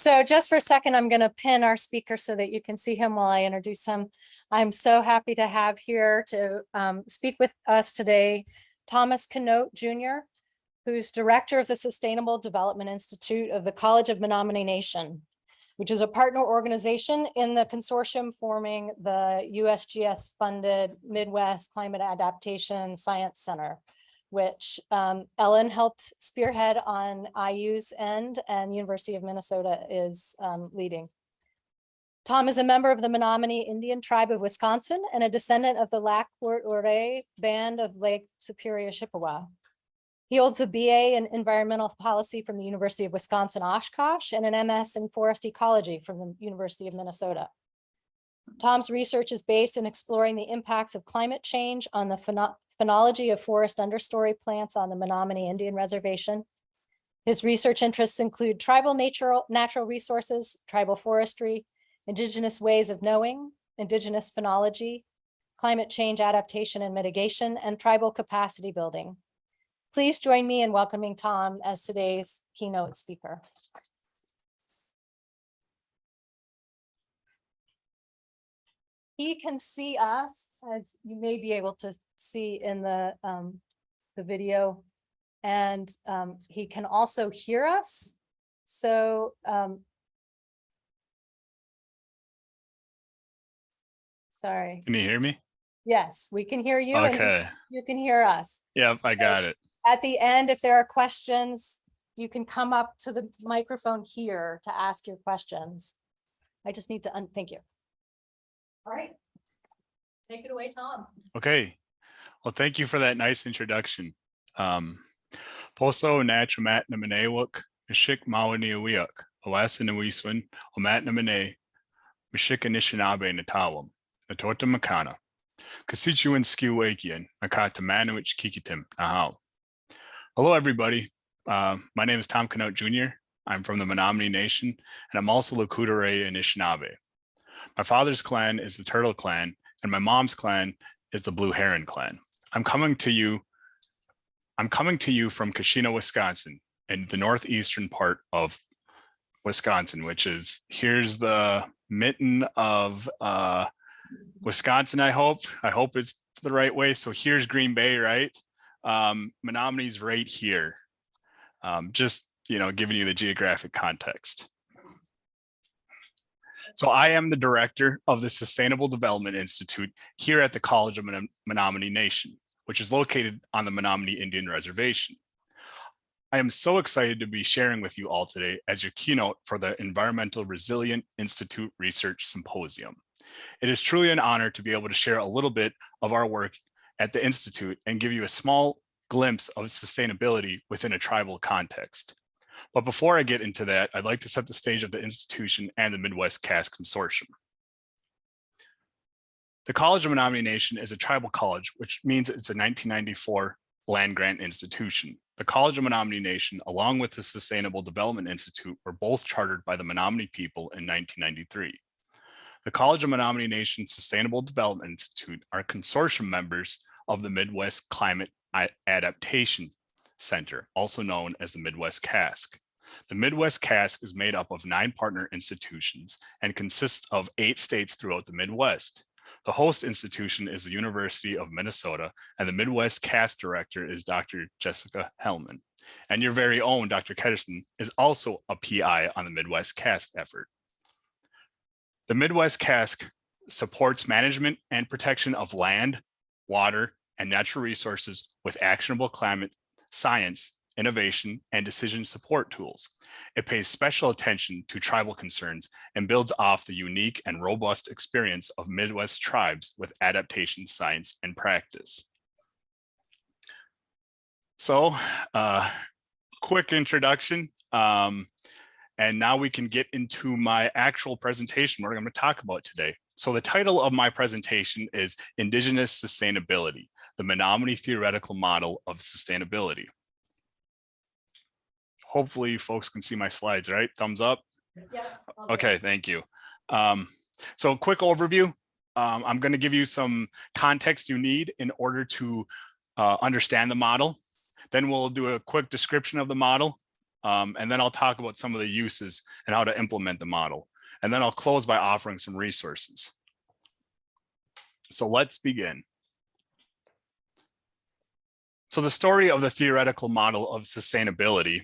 So just for a second, I'm going to pin our speaker so that you can see him while I introduce him. I'm so happy to have here to speak with us today, Thomas Kenote Jr., who's director of the Sustainable Development Institute of the College of Menominee Nation, which is a partner organization in the consortium forming the USGS-funded Midwest Climate Adaptation Science Center, which Ellen helped spearhead on IU's end and University of Minnesota is leading. Tom is a member of the Menominee Indian Tribe of Wisconsin and a descendant of the Lac-Ouray Band of Lake Superior Chippewa. He holds a BA in Environmental Policy from the University of Wisconsin-Oshkosh and an MS in Forest Ecology from the University of Minnesota. Tom's research is based in exploring the impacts of climate change on the phenology of forest understory plants on the Menominee Indian Reservation. His research interests include tribal natural resources, tribal forestry, indigenous ways of knowing, indigenous phenology, climate change adaptation and mitigation, and tribal capacity building. Please join me in welcoming Tom as today's keynote speaker. He can see us, as you may be able to see in the video, and he can also hear us. So sorry. Can you hear me? Yes, we can hear you. Okay. And you can hear us. Yep, I got it. At the end, if there are questions, you can come up to the microphone here to ask your questions. I just need to thank you. All right. Take it away, Tom. Okay. Well, thank you for that nice introduction. Poso Nachamat Namanewuk, Mishik Mawaniawiak, Owasin Wiswin, Omat Namane, Mishik Anishinaabe Natawam, Natota Makana, Kasituan Skiwakian, Nakata Manowich Kikitim, Nahau. Hello, everybody. My name is Tom Kenote Jr. I'm from the Menominee Nation, and I'm also Lakota Anishinaabe. My father's clan is the Turtle Clan, and my mom's clan is the Blue Heron Clan. I'm coming to you from Keshena, Wisconsin, in the northeastern part of Wisconsin, which is, here's the mitten of Wisconsin, I hope it's the right way. So here's Green Bay, right? Menominee's right here. Just, giving you the geographic context. So I am the director of the Sustainable Development Institute here at the College of Menominee Nation, which is located on the Menominee Indian Reservation. I am so excited to be sharing with you all today as your keynote for the Environmental Resilient Institute Research Symposium. It is truly an honor to be able to share a little bit of our work at the Institute and give you a small glimpse of sustainability within a tribal context. But before I get into that, I'd like to set the stage of the institution and the Midwest CAS Consortium. The College of Menominee Nation is a tribal college, which means it's a 1994 land grant institution. The College of Menominee Nation, along with the Sustainable Development Institute, were both chartered by the Menominee people in 1993. The College of Menominee Nation Sustainable Development Institute are consortium members of the Midwest Climate Adaptation Center, also known as the Midwest CASC. The Midwest CASC is made up of 9 partner institutions and consists of 8 states throughout the Midwest. The host institution is the University of Minnesota, and the Midwest CASC director is Dr. Jessica Hellman. And your very own Dr. Ketterson is also a PI on the Midwest CASC effort. The Midwest CASC supports management and protection of land, water, and natural resources with actionable climate science, innovation, and decision support tools. It pays special attention to tribal concerns and builds off the unique and robust experience of Midwest tribes with adaptation science and practice. So, quick introduction. And now we can get into my actual presentation, what I'm going to talk about today. So the title of my presentation is Indigenous Sustainability, the Menominee Theoretical Model of Sustainability. Hopefully folks can see my slides, right? Thumbs up? Yeah. Okay, thank you. So quick overview. I'm going to give you some context you need in order to understand the model. Then we'll do a quick description of the model. and then I'll talk about some of the uses and how to implement the model. And then I'll close by offering some resources. So let's begin. So the story of the theoretical model of sustainability,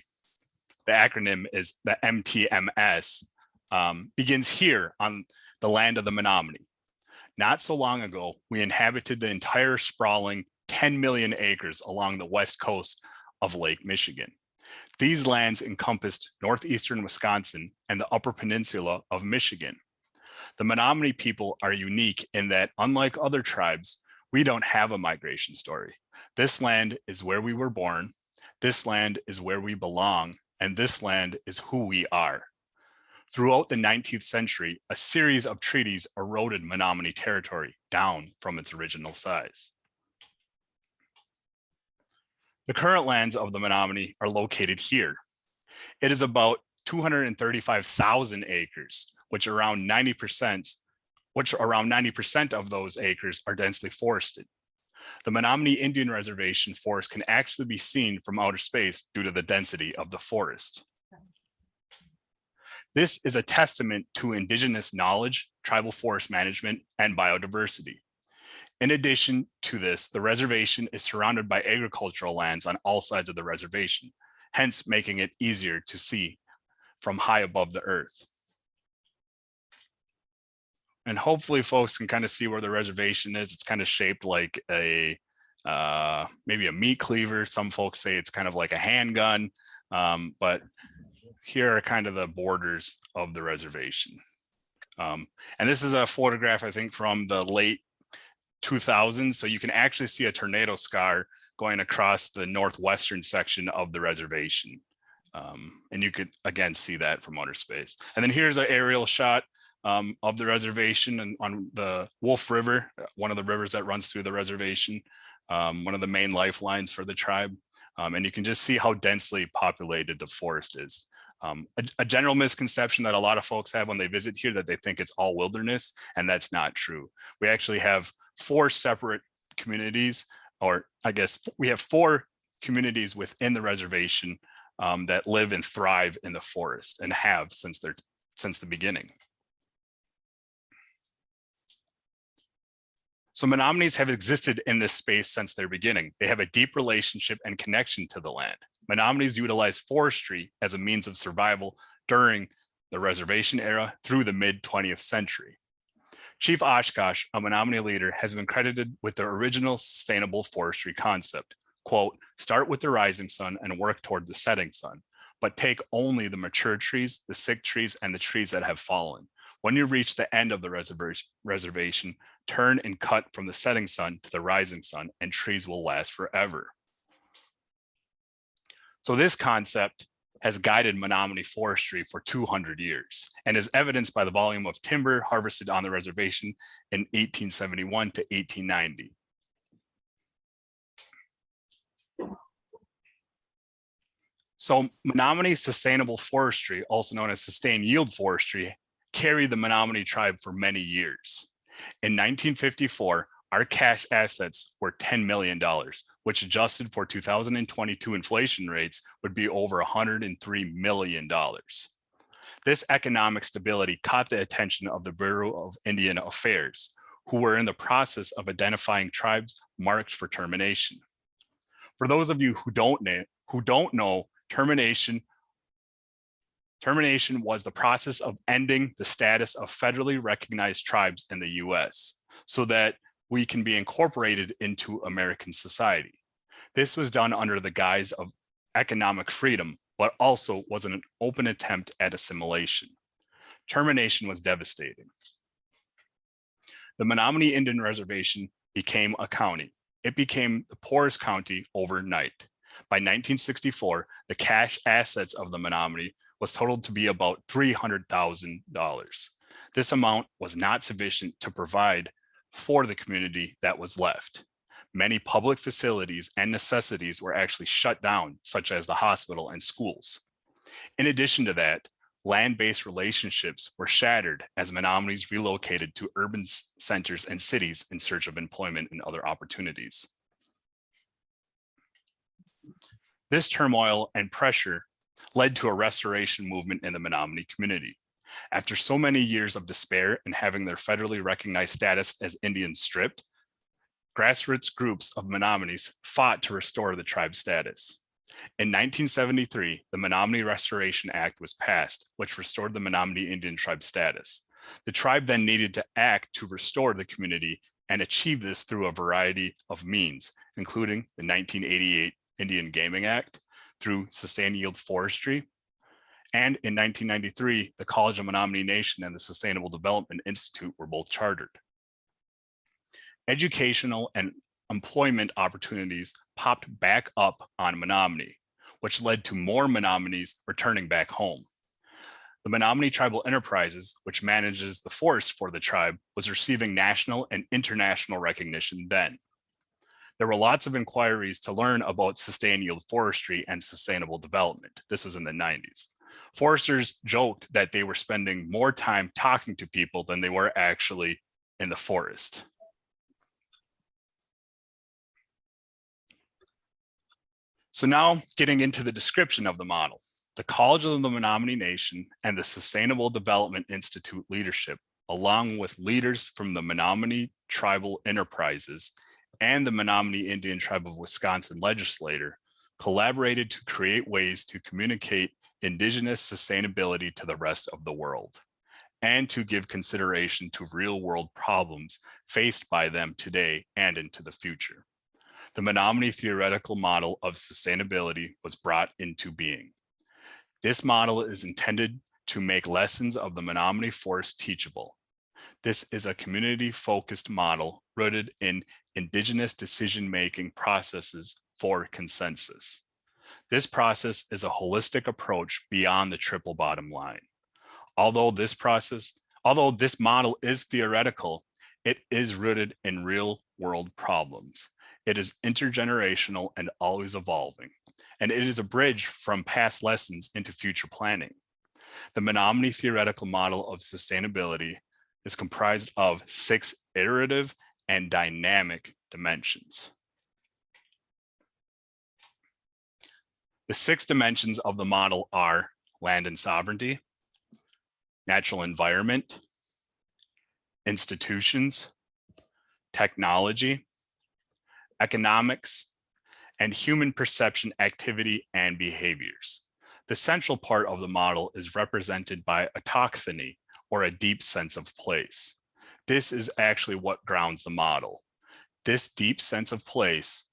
the acronym is the MTMS, begins here on the land of the Menominee. Not so long ago, we inhabited the entire sprawling 10 million acres along the west coast of Lake Michigan. These lands encompassed northeastern Wisconsin and the upper peninsula of Michigan. The Menominee people are unique in that, unlike other tribes, we don't have a migration story. This land is where we were born, this land is where we belong, and this land is who we are. Throughout the 19th century, a series of treaties eroded Menominee territory down from its original size. The current lands of the Menominee are located here. It is about 235,000 acres, which around 90% of those acres are densely forested. The Menominee Indian Reservation forest can actually be seen from outer space due to the density of the forest. This is a testament to indigenous knowledge, tribal forest management, and biodiversity. In addition to this, the reservation is surrounded by agricultural lands on all sides of the reservation, hence making it easier to see from high above the earth. And hopefully folks can kind of see where the reservation is. It's kind of shaped like a, maybe a meat cleaver. Some folks say it's kind of like a handgun, but here are kind of the borders of the reservation. And this is a photograph, I think, from the late 2000s. So you can actually see a tornado scar going across the northwestern section of the reservation. And you could, again, see that from outer space. And then here's an aerial shot of the reservation and on the Wolf River, one of the rivers that runs through the reservation, one of the main lifelines for the tribe. And you can just see how densely populated the forest is. A general misconception that a lot of folks have when they visit here, that they think it's all wilderness, and that's not true. We actually have 4 separate communities, or I guess we have 4 communities within the reservation that live and thrive in the forest and have since the beginning. So Menominees have existed in this space since their beginning. They have a deep relationship and connection to the land. Menominees utilize forestry as a means of survival during the reservation era through the mid-20th century. Chief Oshkosh, a Menominee leader, has been credited with the original sustainable forestry concept. Quote, start with the rising sun and work toward the setting sun, but take only the mature trees, the sick trees, and the trees that have fallen. When you reach the end of the reservation, turn and cut from the setting sun to the rising sun, and trees will last forever. So this concept has guided Menominee forestry for 200 years and is evidenced by the volume of timber harvested on the reservation in 1871 to 1890. So Menominee sustainable forestry, also known as sustained yield forestry, carried the Menominee tribe for many years. In 1954, our cash assets were $10 million, which adjusted for 2022 inflation rates would be over $103 million. This economic stability caught the attention of the Bureau of Indian Affairs, who were in the process of identifying tribes marked for termination. For those of you who don't know, termination was the process of ending the status of federally recognized tribes in the US so that we can be incorporated into American society. This was done under the guise of economic freedom, but also was an open attempt at assimilation. Termination was devastating. The Menominee Indian Reservation became a county. It became the poorest county overnight. By 1964, the cash assets of the Menominee was totaled to be about $300,000. This amount was not sufficient to provide for the community that was left. Many public facilities and necessities were actually shut down, such as the hospital and schools. In addition to that, land-based relationships were shattered as Menominees relocated to urban centers and cities in search of employment and other opportunities. This turmoil and pressure led to a restoration movement in the Menominee community. After so many years of despair and having their federally recognized status as Indians stripped, grassroots groups of Menominees fought to restore the tribe's status. In 1973, the Menominee Restoration Act was passed, which restored the Menominee Indian tribe status. The tribe then needed to act to restore the community and achieve this through a variety of means, including the 1988 Indian Gaming Act, through sustained yield forestry, and in 1993, the College of Menominee Nation and the Sustainable Development Institute were both chartered. Educational and employment opportunities popped back up on Menominee, which led to more Menominees returning back home. The Menominee Tribal Enterprises, which manages the forest for the tribe, was receiving national and international recognition then. There were lots of inquiries to learn about sustained yield forestry and sustainable development. This was in the 90s. Foresters joked that they were spending more time talking to people than they were actually in the forest. So now getting into the description of the model. The College of the Menominee Nation and the Sustainable Development Institute leadership, along with leaders from the Menominee Tribal Enterprises and the Menominee Indian Tribe of Wisconsin legislature, collaborated to create ways to communicate Indigenous sustainability to the rest of the world, and to give consideration to real-world problems faced by them today and into the future. The Menominee theoretical model of sustainability was brought into being. This model is intended to make lessons of the Menominee forest teachable. This is a community-focused model rooted in Indigenous decision-making processes for consensus. This process is a holistic approach beyond the triple bottom line. Although this model is theoretical, it is rooted in real-world problems. It is intergenerational and always evolving, and it is a bridge from past lessons into future planning. The Menominee theoretical model of sustainability is comprised of 6 iterative and dynamic dimensions. The 6 dimensions of the model are land and sovereignty, natural environment, institutions, technology, economics, and human perception, activity, and behaviors. The central part of the model is represented by autochthony, or a deep sense of place. This is actually what grounds the model. This deep sense of place,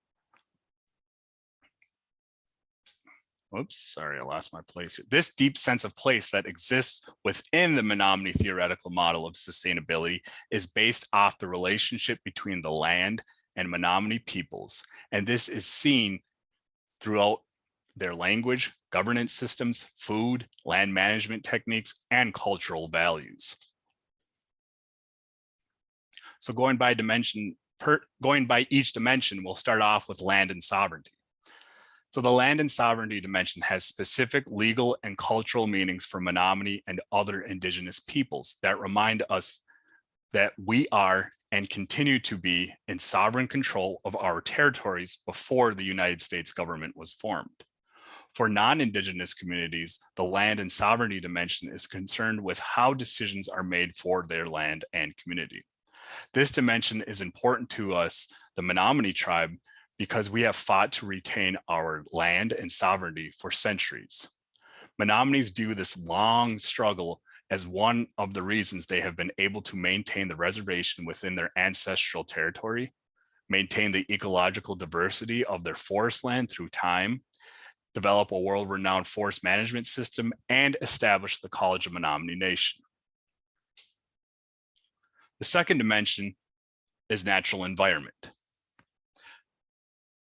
I lost my place here. This deep sense of place that exists within the Menominee theoretical model of sustainability is based off the relationship between the land and Menominee peoples, and this is seen throughout their language, governance systems, food, land management techniques, and cultural values. So going by each dimension, we'll start off with land and sovereignty. So the land and sovereignty dimension has specific legal and cultural meanings for Menominee and other Indigenous peoples that remind us that we are and continue to be in sovereign control of our territories before the United States government was formed. For non-Indigenous communities, the land and sovereignty dimension is concerned with how decisions are made for their land and community. This dimension is important to us, the Menominee tribe, because we have fought to retain our land and sovereignty for centuries. Menominees view this long struggle as one of the reasons they have been able to maintain the reservation within their ancestral territory, maintain the ecological diversity of their forest land through time, develop a world-renowned forest management system, and establish the College of Menominee Nation. The second dimension is natural environment.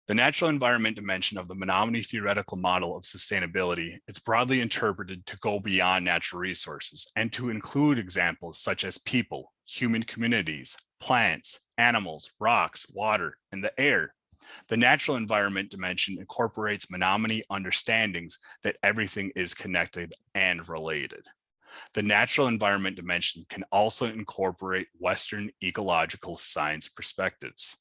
The natural environment dimension of the Menominee theoretical model of sustainability is broadly interpreted to go beyond natural resources and to include examples such as people, human communities, plants, animals, rocks, water, and the air. The natural environment dimension incorporates Menominee understandings that everything is connected and related. The natural environment dimension can also incorporate Western ecological science perspectives.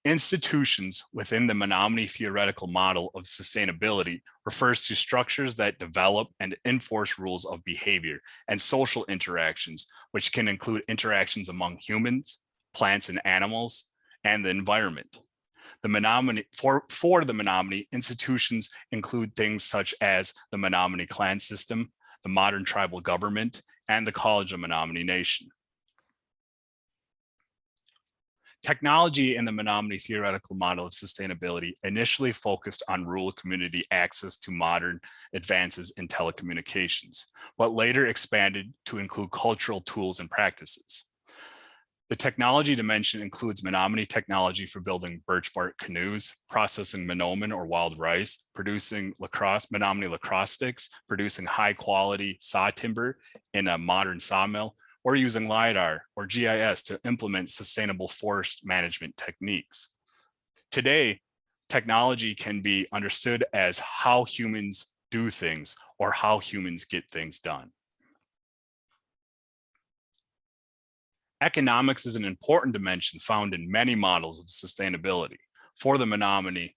Institutions within the Menominee theoretical model of sustainability refers to structures that develop and enforce rules of behavior and social interactions, which can include interactions among humans, plants and animals, and the environment. The Menominee, for the Menominee, institutions include things such as the Menominee clan system, the modern tribal government, and the College of Menominee Nation. Technology in the Menominee theoretical model of sustainability initially focused on rural community access to modern advances in telecommunications, but later expanded to include cultural tools and practices. The technology dimension includes Menominee technology for building birch bark canoes, processing Menominee or wild rice, producing Menominee lacrosse sticks, producing high quality saw timber in a modern sawmill, or using LiDAR or GIS to implement sustainable forest management techniques. Today, technology can be understood as how humans do things or how humans get things done. Economics is an important dimension found in many models of sustainability. For the Menominee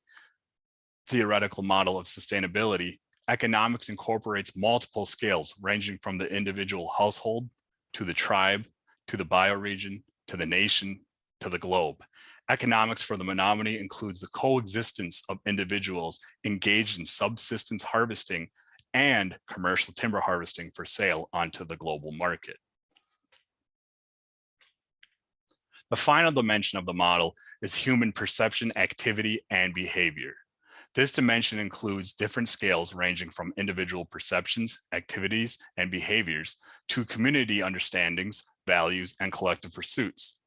theoretical model of sustainability, economics incorporates multiple scales ranging from the individual household to the tribe, to the bioregion, to the nation, to the globe. Economics for the Menominee includes the coexistence of individuals engaged in subsistence harvesting and commercial timber harvesting for sale onto the global market. The final dimension of the model is human perception, activity, and behavior. This dimension includes different scales ranging from individual perceptions, activities, and behaviors to community understandings, values, and collective pursuits.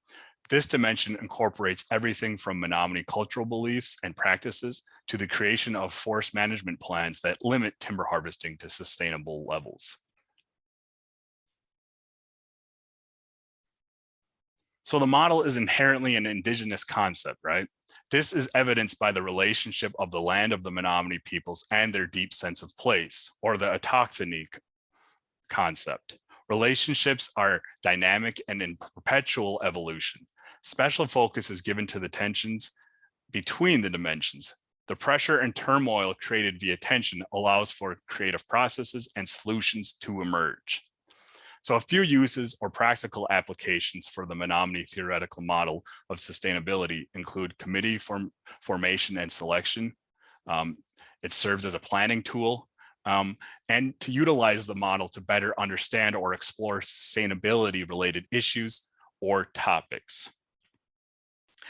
This dimension incorporates everything from Menominee cultural beliefs and practices to the creation of forest management plans that limit timber harvesting to sustainable levels. So the model is inherently an indigenous concept, right? This is evidenced by the relationship of the land of the Menominee peoples and their deep sense of place, or the autochthony concept. Relationships are dynamic and in perpetual evolution. Special focus is given to the tensions between the dimensions. The pressure and turmoil created via tension allows for creative processes and solutions to emerge. So a few uses or practical applications for the Menominee theoretical model of sustainability include committee formation and selection. It serves as a planning tool and to utilize the model to better understand or explore sustainability related issues or topics.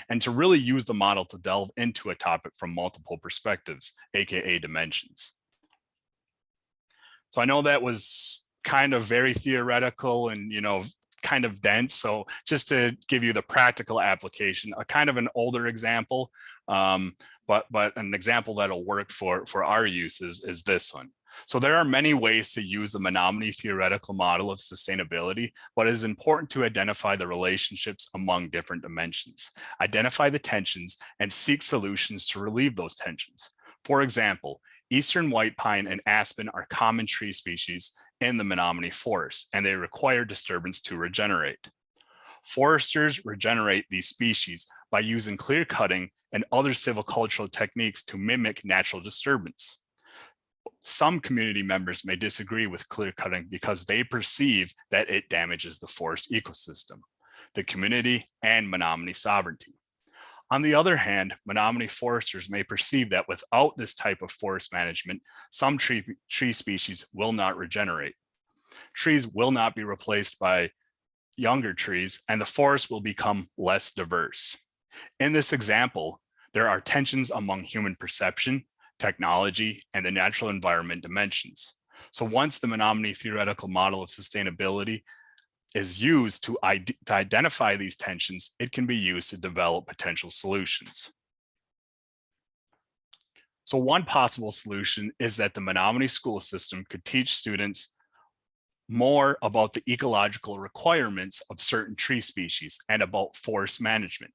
And to really use the model to delve into a topic from multiple perspectives, AKA dimensions. So I know that was kind of very theoretical and, kind of dense. So just to give you the practical application, a kind of an older example, but an example that'll work for our uses is this one. So there are many ways to use the Menominee theoretical model of sustainability, but it is important to identify the relationships among different dimensions, identify the tensions, and seek solutions to relieve those tensions. For example, eastern white pine and aspen are common tree species in the Menominee forest, and they require disturbance to regenerate. Foresters regenerate these species by using clear cutting and other silvicultural techniques to mimic natural disturbance. Some community members may disagree with clear cutting because they perceive that it damages the forest ecosystem, the community, and Menominee sovereignty. On the other hand, Menominee foresters may perceive that without this type of forest management, some tree species will not regenerate. Trees will not be replaced by younger trees, and the forest will become less diverse. In this example, there are tensions among human perception, technology, and the natural environment dimensions. So once the Menominee theoretical model of sustainability is used to identify these tensions, it can be used to develop potential solutions. So one possible solution is that the Menominee school system could teach students more about the ecological requirements of certain tree species and about forest management,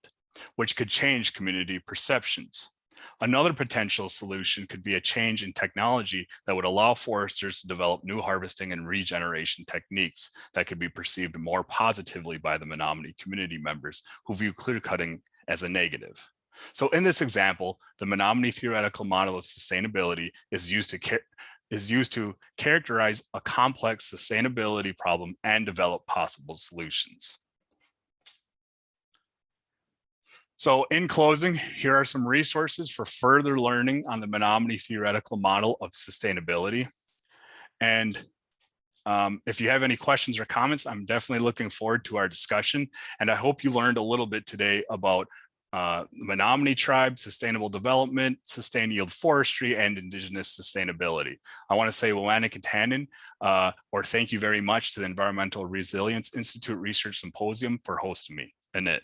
which could change community perceptions. Another potential solution could be a change in technology that would allow foresters to develop new harvesting and regeneration techniques that could be perceived more positively by the Menominee community members who view clear cutting as a negative. So in this example, the Menominee theoretical model of sustainability is used to characterize a complex sustainability problem and develop possible solutions. So in closing, here are some resources for further learning on the Menominee theoretical model of sustainability. And if you have any questions or comments, I'm definitely looking forward to our discussion. And I hope you learned a little bit today about the Menominee tribe, sustainable development, sustained yield forestry, and indigenous sustainability. I want to say Wawanik and Tannen, or thank you very much to the Environmental Resilience Institute Research Symposium for hosting me. Annette.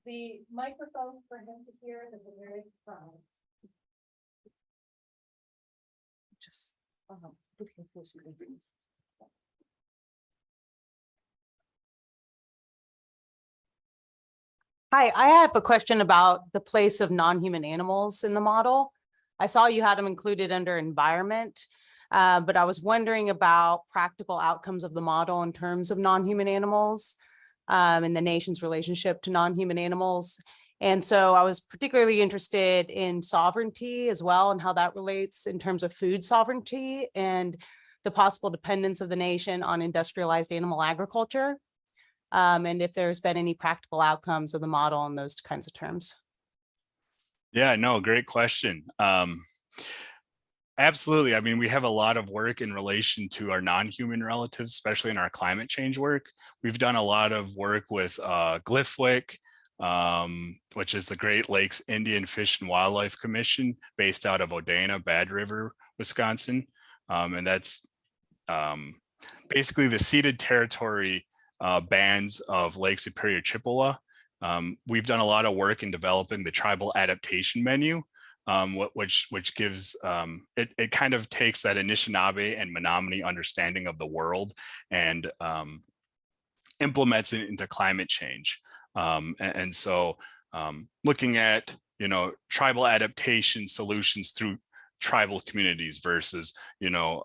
The microphone for him to hear at the very front. Just looking for something. Hi, I have a question about the place of non-human animals in the model. I saw you had them included under environment, but I was wondering about practical outcomes of the model in terms of non-human animals and the nation's relationship to non-human animals. And so I was particularly interested in sovereignty as well and how that relates in terms of food sovereignty and the possible dependence of the nation on industrialized animal agriculture. And if there's been any practical outcomes of the model in those kinds of terms. Yeah, no, great question. Absolutely. I mean, we have a lot of work in relation to our non-human relatives, especially in our climate change work. We've done a lot of work with GLFWC, which is the Great Lakes Indian Fish and Wildlife Commission based out of Odana, Bad River, Wisconsin. And that's basically the ceded territory bands of Lake Superior, Chippewa. We've done a lot of work in developing the tribal adaptation menu, which gives, it kind of takes that Anishinaabe and Menominee understanding of the world and implements it into climate change. And so looking at, you know, tribal adaptation solutions through tribal communities versus, you know,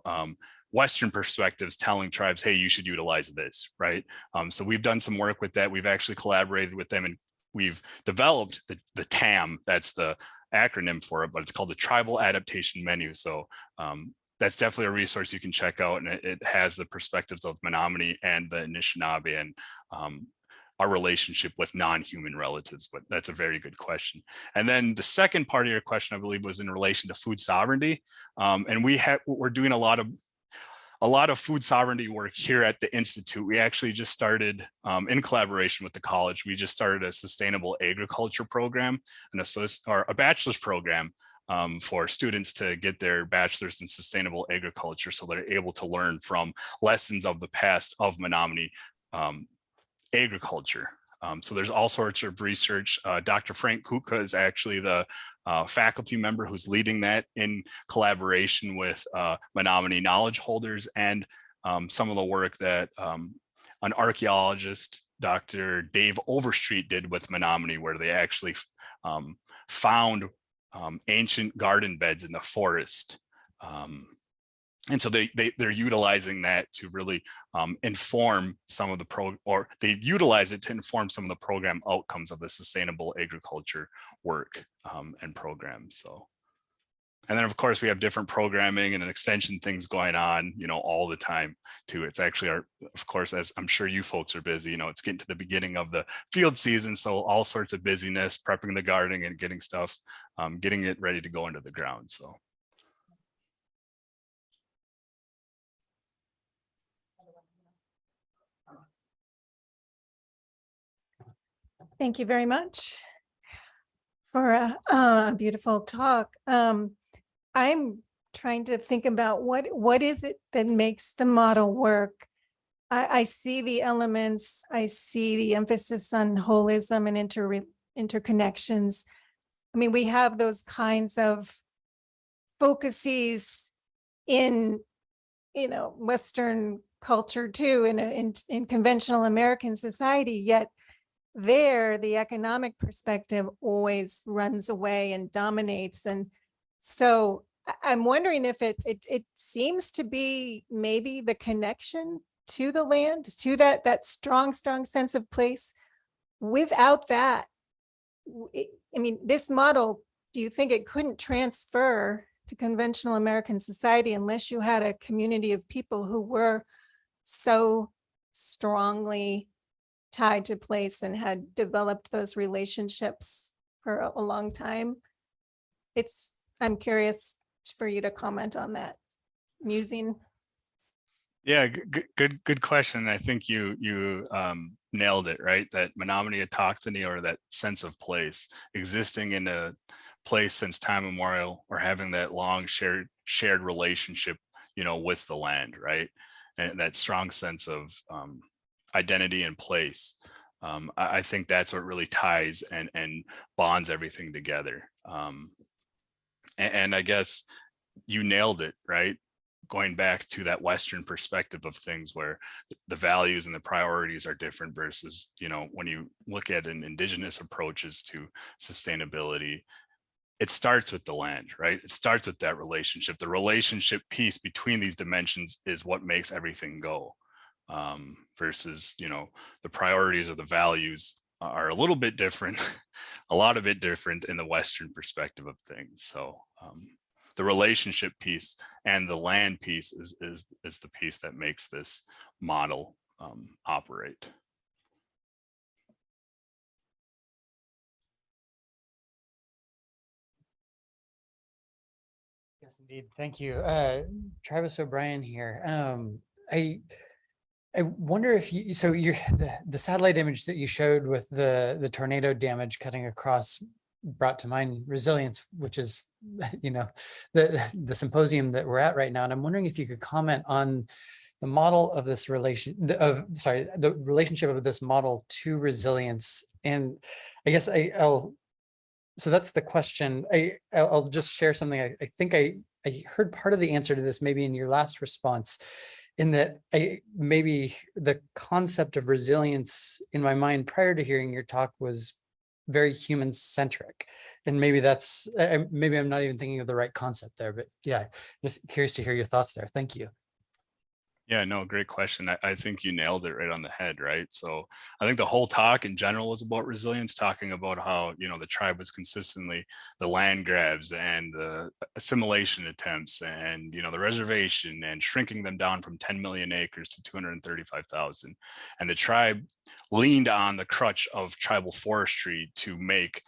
Western perspectives telling tribes, hey, you should utilize this, right? So we've done some work with that. We've actually collaborated with them and we've developed the TAM, that's the acronym for it, but it's called the Tribal Adaptation Menu. So that's definitely a resource you can check out, and it has the perspectives of Menominee and the Anishinaabe and our relationship with non-human relatives, but that's a very good question. And then the second part of your question, I believe, was in relation to food sovereignty. And we're doing a lot of food sovereignty work here at the Institute. We actually just started in collaboration with the college. We just started a sustainable agriculture program, a bachelor's program for students to get their bachelor's in sustainable agriculture so they're able to learn from lessons of the past of Menominee agriculture. So there's all sorts of research. Dr. Frank Kuka is actually the faculty member who's leading that in collaboration with Menominee knowledge holders and some of the work that an archaeologist, Dr. Dave Overstreet, did with Menominee, where they actually found ancient garden beds in the forest. And so they're utilizing that to really inform some of they utilize it to inform some of the program outcomes of the sustainable agriculture work and programs. So, and then of course we have different programming and extension things going on, you know, all the time too. It's actually of course, as I'm sure you folks are busy, you know, it's getting to the beginning of the field season. So all sorts of busyness, prepping the gardening and getting stuff, getting it ready to go into the ground. So. Thank you very much for a beautiful talk. I'm trying to think about what is it that makes the model work. I see the elements, I see the emphasis on holism and interconnections. I mean, we have those kinds of focuses in, you know, Western culture too, in conventional American society, yet there, the economic perspective always runs away and dominates. And so I'm wondering if it seems to be maybe the connection to the land, to that strong sense of place. Without that, I mean, this model, do you think it couldn't transfer to conventional American society unless you had a community of people who were so strongly tied to place and had developed those relationships for a long time? I'm curious for you to comment on that musing. Yeah, good question. I think you nailed it, right? That Menominee autochthony, or that sense of place, existing in a place since time immemorial, or having that long shared relationship, with the land, right? And that strong sense of identity and place. I think that's what really ties and bonds everything together. And I guess you nailed it, right? Going back to that Western perspective of things, where the values and the priorities are different versus, when you look at an indigenous approaches to sustainability, it starts with the land, right? It starts with that relationship. The relationship piece between these dimensions is what makes everything go. Versus, the priorities or the values are a little bit different, a lot of it different in the Western perspective of things. So the relationship piece and the land piece is the piece that makes this model operate. Yes, indeed. Thank you. Travis O'Brien here. I wonder if the satellite image that you showed with the tornado damage cutting across brought to mind resilience, which is, the symposium that we're at right now. And I'm wondering if you could comment on the model of this the relationship of this model to resilience. And I guess so that's the question. I'll just share something. I think I heard part of the answer to this maybe in your last response, in that maybe the concept of resilience in my mind prior to hearing your talk was very human centric. And maybe maybe I'm not even thinking of the right concept there, but yeah, just curious to hear your thoughts there. Thank you. Yeah, no, great question. I think you nailed it right on the head, right? So I think the whole talk in general was about resilience, talking about how, the tribe was consistently the land grabs and the assimilation attempts and, the reservation and shrinking them down from 10 million acres to 235,000. And the tribe leaned on the crutch of tribal forestry to make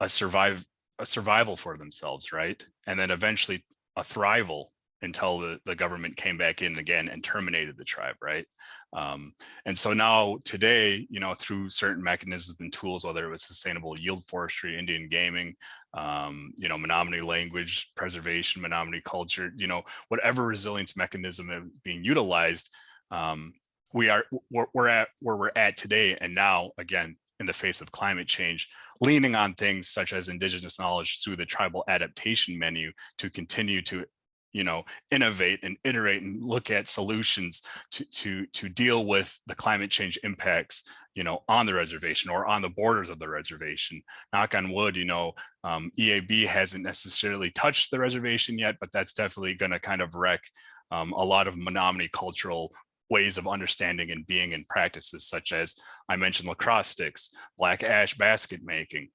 a survival for themselves, right? And then eventually a thrival until the government came back in again and terminated the tribe, right? And so now today, through certain mechanisms and tools, whether it was sustainable yield forestry, Indian gaming, Menominee language preservation, Menominee culture, whatever resilience mechanism is being utilized, we're at where we're at today. And now, again, in the face of climate change, leaning on things such as indigenous knowledge through the tribal adaptation menu to continue to innovate and iterate and look at solutions to deal with the climate change impacts, on the reservation or on the borders of the reservation. Knock on wood, EAB hasn't necessarily touched the reservation yet, but that's definitely going to kind of wreck a lot of Menominee cultural ways of understanding and being and practices, such as I mentioned lacrosse sticks, black ash basket making,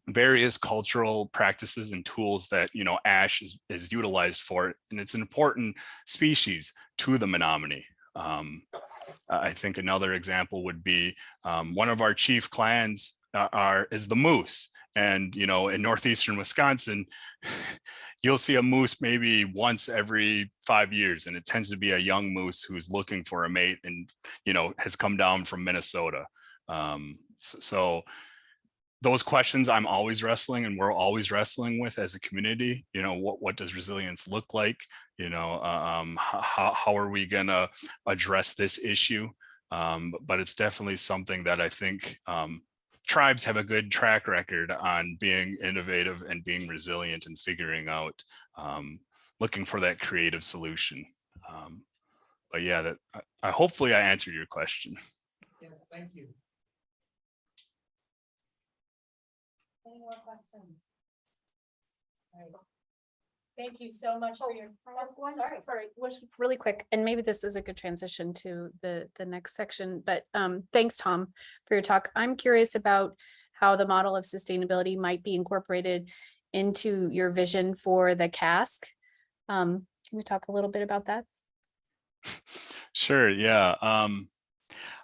various cultural practices and tools that ash is utilized for, and it's an important species to the Menominee. I think another example would be one of our chief clans is the moose, and in northeastern Wisconsin, you'll see a moose maybe once every 5 years, and it tends to be a young moose who's looking for a mate and has come down from Minnesota. So those questions I'm always wrestling, and we're always wrestling with as a community. What does resilience look like? How are we gonna address this issue? But it's definitely something that I think tribes have a good track record on being innovative and being resilient and figuring out, looking for that creative solution. But yeah, I hopefully I answered your question. Yes, thank you. Any more questions? All right. Thank you so much for your. Sorry, was really quick, and maybe this is a good transition to the next section, but thanks, Tom, for your talk. I'm curious about how the model of sustainability might be incorporated into your vision for the cask. Can we talk a little bit about that? Sure, yeah.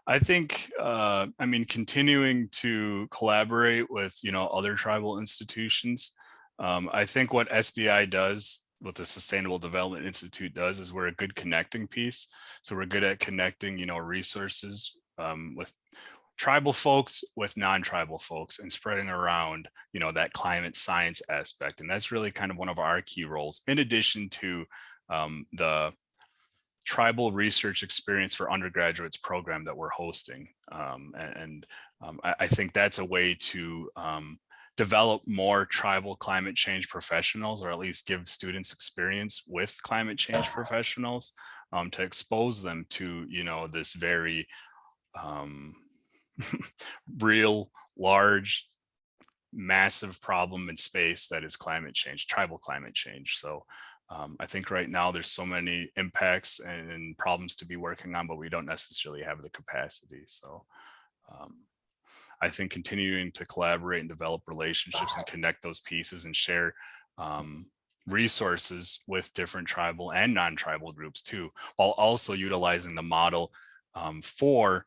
I think, I mean, continuing to collaborate with, other tribal institutions. I think what SDI does, what the Sustainable Development Institute does, is we're a good connecting piece. So we're good at connecting, resources with tribal folks, with non-tribal folks, and spreading around, that climate science aspect. And that's really kind of one of our key roles, in addition to the tribal research experience for undergraduates program that we're hosting. I think that's a way to develop more tribal climate change professionals, or at least give students experience with climate change professionals, to expose them to, this very real, large, massive problem in space that is climate change, tribal climate change. So I think right now there's so many impacts and problems to be working on, but we don't necessarily have the capacity. So I think continuing to collaborate and develop relationships and connect those pieces and share resources with different tribal and non-tribal groups too, while also utilizing the model for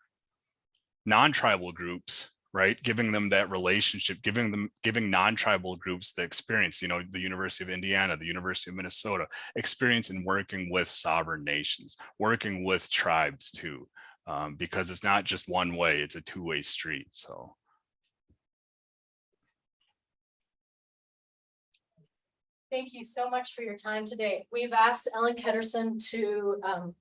non-tribal groups, right? Giving them that relationship, giving non-tribal groups the experience, the University of Indiana, the University of Minnesota, experience in working with sovereign nations, working with tribes too, because it's not just one way, it's a two-way street. So. Thank you so much for your time today. We've asked Ellen Ketterson to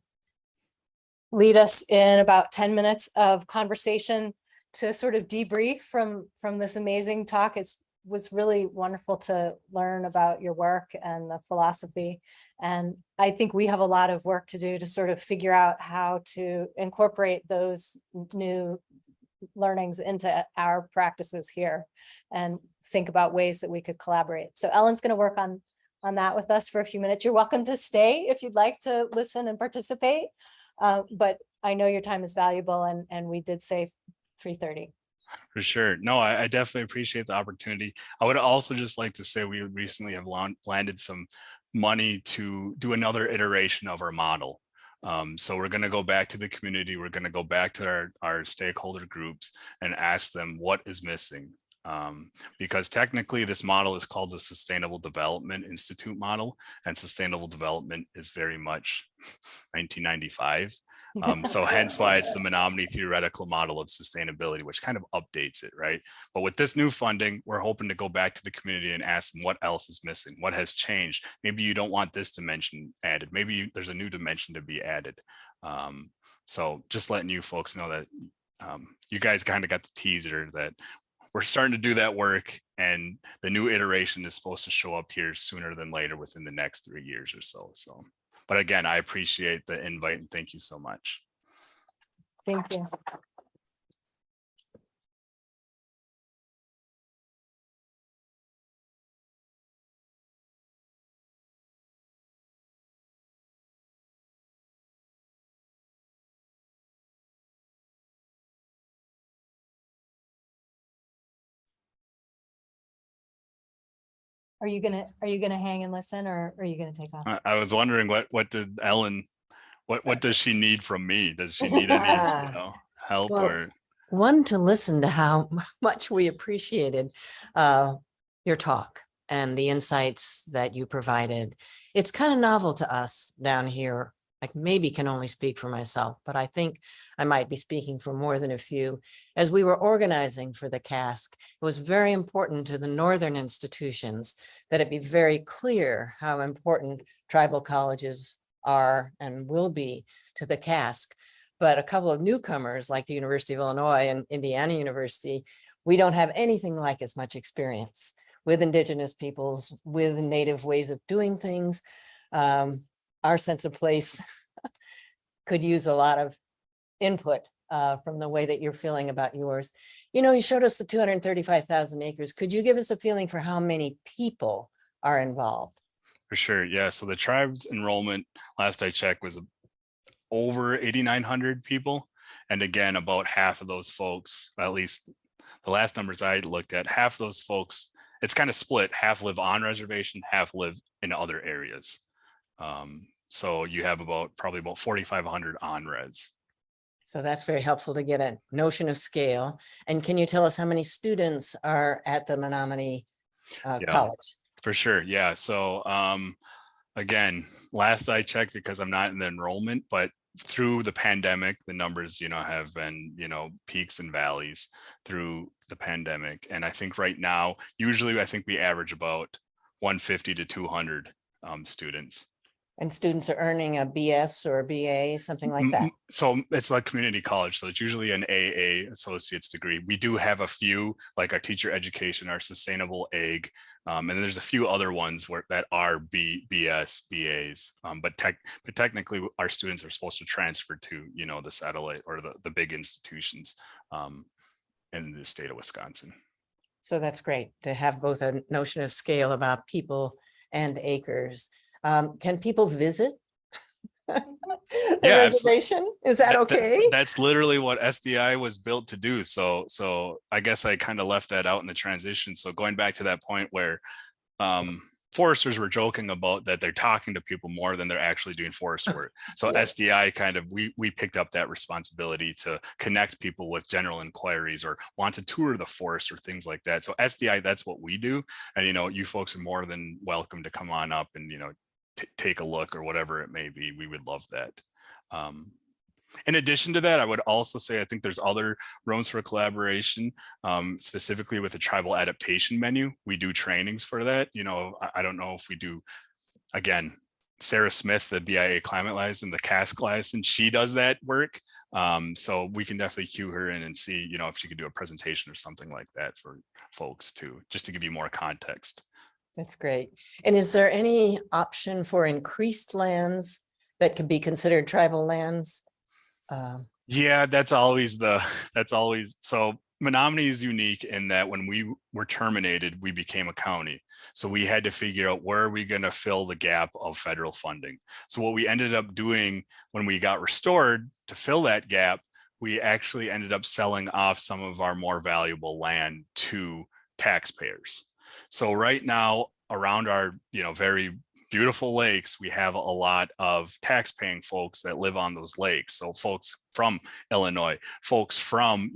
lead us in about 10 minutes of conversation to sort of debrief from this amazing talk. It was really wonderful to learn about your work and the philosophy. And I think we have a lot of work to do to sort of figure out how to incorporate those new learnings into our practices here and think about ways that we could collaborate. So Ellen's going to work on that with us for a few minutes. You're welcome to stay if you'd like to listen and participate. But I know your time is valuable, and we did say 3:30. For sure. No, I definitely appreciate the opportunity. I would also just like to say we recently have landed some money to do another iteration of our model. So we're going to go back to the community. We're going to go back to our stakeholder groups and ask them what is missing. Because technically this model is called the Sustainable Development Institute model, and sustainable development is very much 1995. So hence why it's the Menominee theoretical model of sustainability, which kind of updates it, right? But with this new funding, we're hoping to go back to the community and ask them what else is missing, what has changed. Maybe you don't want this dimension added. Maybe there's a new dimension to be added. So just letting you folks know that you guys kind of got the teaser that we're starting to do that work, and the new iteration is supposed to show up here sooner than later within the next 3 years or so. So, but again, I appreciate the invite and thank you so much. Thank you. Are you gonna hang and listen, or are you gonna take off? I was wondering what did Ellen, what does she need from me? Does she need any help? Well, Or one, to listen to how much we appreciated your talk and the insights that you provided. It's kind of novel to us down here. I maybe can only speak for myself, but I think I might be speaking for more than a few. As we were organizing for the cask, it was very important to the northern institutions that it be very clear how important tribal colleges are and will be to the cask. But a couple of newcomers like the University of Illinois and Indiana University, we don't have anything like as much experience with Indigenous peoples, with native ways of doing things. Our sense of place could use a lot of input from the way that you're feeling about yours. You showed us the 235,000 acres. Could you give us a feeling for how many people are involved? For sure. Yeah. So the tribe's enrollment, last I checked, was over 8,900 people. And again, about half of those folks, at least the last numbers I looked at, half of those folks, it's kind of split. Half live on reservation, half live in other areas. So you have probably about 4,500 on res. So that's very helpful to get a notion of scale. And can you tell us how many students are at the Menominee Yeah. College? For sure. Yeah. So again, last I checked, because I'm not in the enrollment, but through the pandemic, the numbers, have been, peaks and valleys through the pandemic. And I think right now, usually I think we average about 150 to 200 students. And students are earning a BS or a BA, something like that. So it's like community college. So it's usually an AA associate's degree. We do have a few, like our teacher education, our sustainable ag, and then there's a few other ones that are BS, BAs. But technically our students are supposed to transfer to, the satellite or the big institutions in the state of Wisconsin. So that's great to have both a notion of scale about people and acres. Can people visit the Yeah, reservation? Is that okay? That's literally what SDI was built to do. So I guess I kind of left that out in the transition. So going back to that point where foresters were joking about that they're talking to people more than they're actually doing forest work. So Yeah. SDI kind of, we picked up that responsibility to connect people with general inquiries or want to tour the forest or things like that. So SDI, that's what we do. And, you folks are more than welcome to come on up and, take a look or whatever it may be. We would love that. In addition to that, I would also say, I think there's other rooms for collaboration, specifically with the tribal adaptation menu. We do trainings for that. I don't know if we do, again, Sarah Smith, the BIA climate license, the CASC license, she does that work. So we can definitely cue her in and see, if she could do a presentation or something like that for folks too, just to give you more context. That's great. And is there any option for increased lands that could be considered tribal lands? Yeah, so Menominee is unique in that when we were terminated, we became a county. So we had to figure out where are we going to fill the gap of federal funding. So what we ended up doing when we got restored to fill that gap, we actually ended up selling off some of our more valuable land to taxpayers. So right now around our, very beautiful lakes, we have a lot of tax-paying folks that live on those lakes. So folks from Illinois, folks from,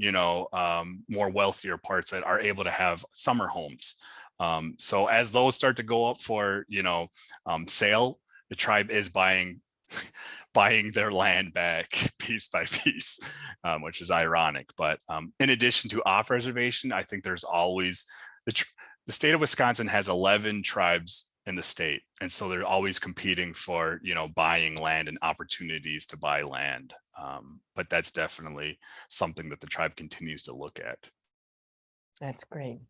more wealthier parts that are able to have summer homes. So as those start to go up for, sale, the tribe is buying their land back piece by piece, which is ironic. But in addition to off reservation, I think there's always the state of Wisconsin has 11 tribes in the state. And so they're always competing for, buying land and opportunities to buy land. But that's definitely something that the tribe continues to look at. That's great.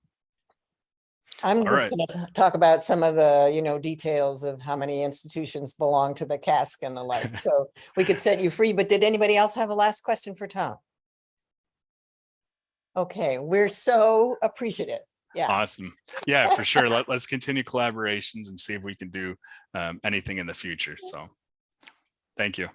I'm All just right. going to talk about some of the, details of how many institutions belong to the CASC and the like. So we could set you free, but did anybody else have a last question for Tom? Okay, we're so appreciative. Yeah. Awesome. Yeah, for sure. Let's continue collaborations and see if we can do anything in the future. So thank you.